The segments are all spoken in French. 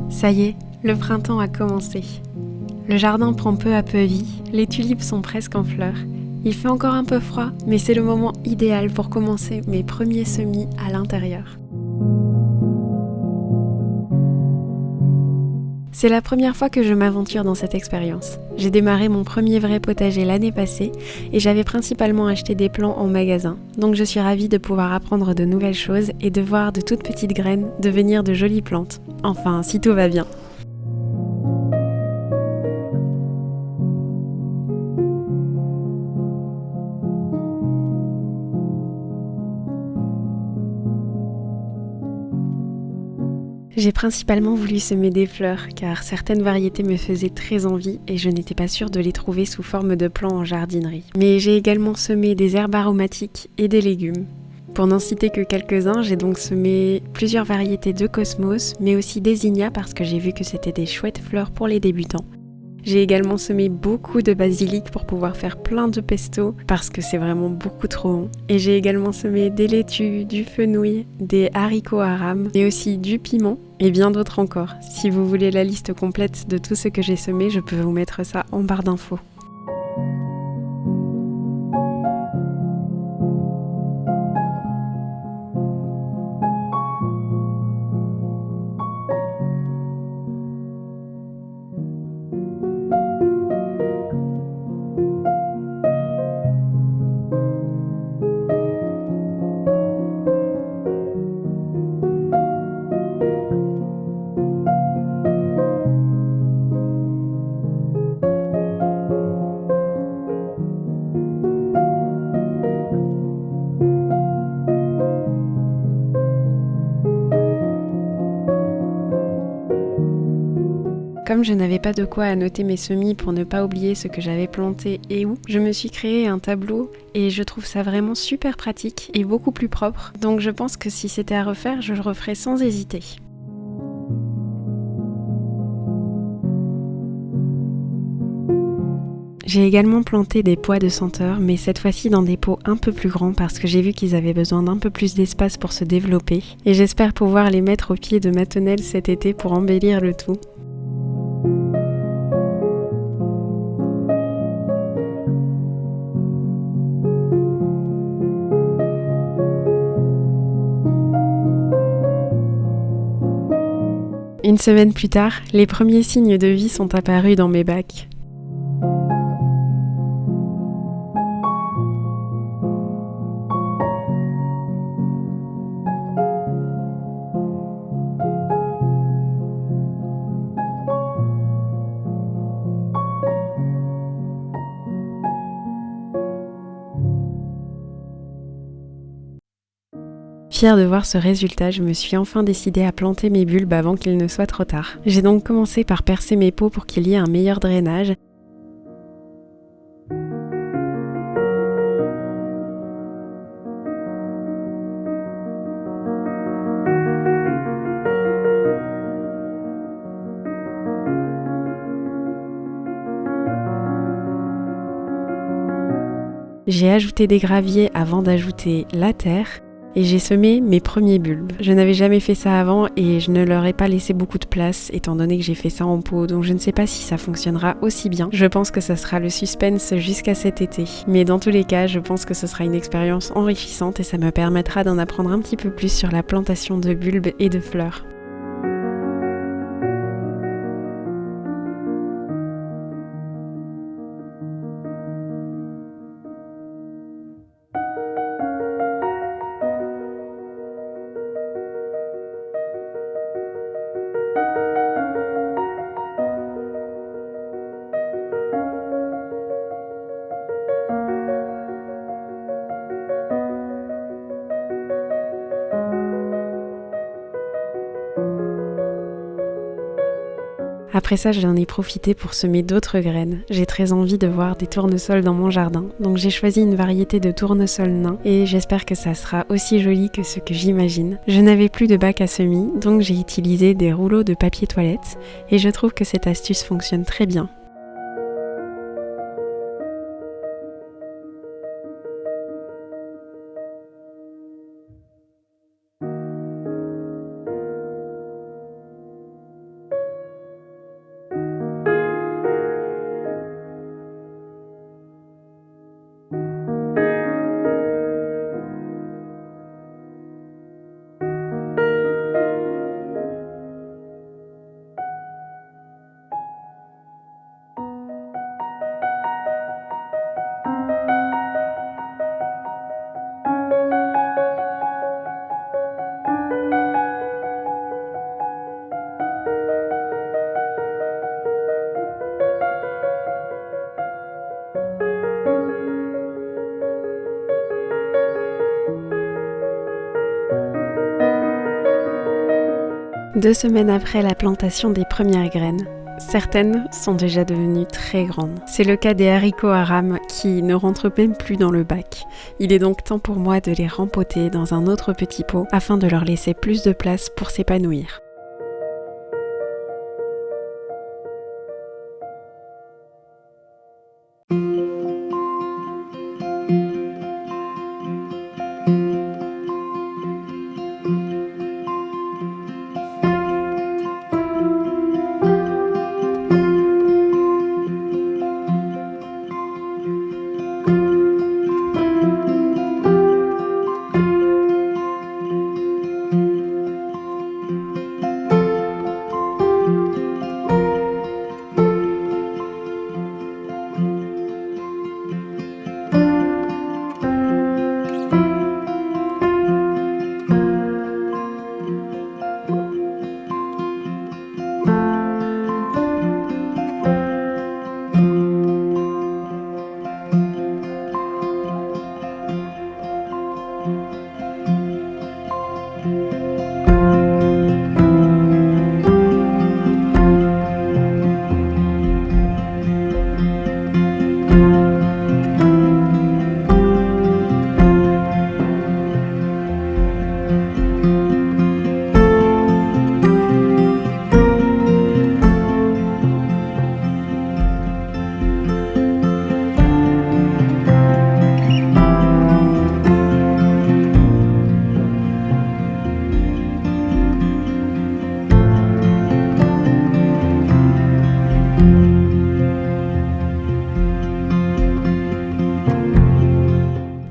Ça y est, le printemps a commencé. Le jardin prend peu à peu vie, les tulipes sont presque en fleurs. Il fait encore un peu froid, mais c'est le moment idéal pour commencer mes premiers semis à l'intérieur. C'est la première fois que je m'aventure dans cette expérience. J'ai démarré mon premier vrai potager l'année passée et j'avais principalement acheté des plants en magasin. Donc je suis ravie de pouvoir apprendre de nouvelles choses et de voir de toutes petites graines devenir de jolies plantes. Enfin, si tout va bien. J'ai principalement voulu semer des fleurs car certaines variétés me faisaient très envie et je n'étais pas sûre de les trouver sous forme de plants en jardinerie. Mais j'ai également semé des herbes aromatiques et des légumes. Pour n'en citer que quelques-uns, j'ai donc semé plusieurs variétés de cosmos, mais aussi des zinnias parce que j'ai vu que c'était des chouettes fleurs pour les débutants. J'ai également semé beaucoup de basilic pour pouvoir faire plein de pesto parce que c'est vraiment beaucoup trop bon. Et j'ai également semé des laitues, du fenouil, des haricots à rames et aussi du piment et bien d'autres encore. Si vous voulez la liste complète de tout ce que j'ai semé, je peux vous mettre ça en barre d'infos. Comme je n'avais pas de quoi annoter mes semis pour ne pas oublier ce que j'avais planté et où, je me suis créé un tableau et je trouve ça vraiment super pratique et beaucoup plus propre. Donc je pense que si c'était à refaire, je le referais sans hésiter. J'ai également planté des pois de senteur, mais cette fois-ci dans des pots un peu plus grands parce que j'ai vu qu'ils avaient besoin d'un peu plus d'espace pour se développer. Et j'espère pouvoir les mettre au pied de ma tonnelle cet été pour embellir le tout. Une semaine plus tard, les premiers signes de vie sont apparus dans mes bacs. Fière de voir ce résultat, je me suis enfin décidée à planter mes bulbes avant qu'il ne soit trop tard. J'ai donc commencé par percer mes pots pour qu'il y ait un meilleur drainage. J'ai ajouté des graviers avant d'ajouter la terre et j'ai semé mes premiers bulbes. Je n'avais jamais fait ça avant et je ne leur ai pas laissé beaucoup de place étant donné que j'ai fait ça en pot, donc je ne sais pas si ça fonctionnera aussi bien. Je pense que ça sera le suspense jusqu'à cet été. Mais dans tous les cas, je pense que ce sera une expérience enrichissante et ça me permettra d'en apprendre un petit peu plus sur la plantation de bulbes et de fleurs. Après ça, j'en ai profité pour semer d'autres graines. J'ai très envie de voir des tournesols dans mon jardin, donc j'ai choisi une variété de tournesol nain et j'espère que ça sera aussi joli que ce que j'imagine. Je n'avais plus de bac à semis, donc j'ai utilisé des rouleaux de papier toilette et je trouve que cette astuce fonctionne très bien. 2 semaines après la plantation des premières graines, certaines sont déjà devenues très grandes. C'est le cas des haricots à rames qui ne rentrent même plus dans le bac. Il est donc temps pour moi de les rempoter dans un autre petit pot afin de leur laisser plus de place pour s'épanouir.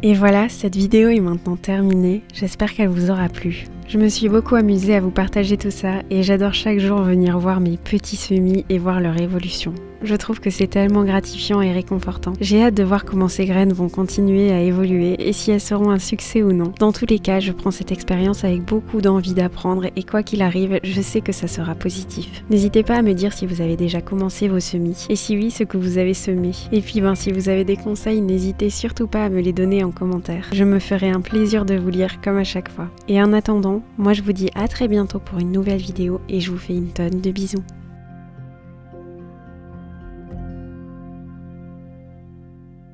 Et voilà, cette vidéo est maintenant terminée, j'espère qu'elle vous aura plu. Je me suis beaucoup amusée à vous partager tout ça et j'adore chaque jour venir voir mes petits semis et voir leur évolution. Je trouve que c'est tellement gratifiant et réconfortant. J'ai hâte de voir comment ces graines vont continuer à évoluer et si elles seront un succès ou non. Dans tous les cas, je prends cette expérience avec beaucoup d'envie d'apprendre et quoi qu'il arrive, je sais que ça sera positif. N'hésitez pas à me dire si vous avez déjà commencé vos semis et si oui, ce que vous avez semé. Et puis si vous avez des conseils, n'hésitez surtout pas à me les donner en commentaire. Je me ferai un plaisir de vous lire comme à chaque fois. Et en attendant, moi je vous dis à très bientôt pour une nouvelle vidéo et je vous fais une tonne de bisous.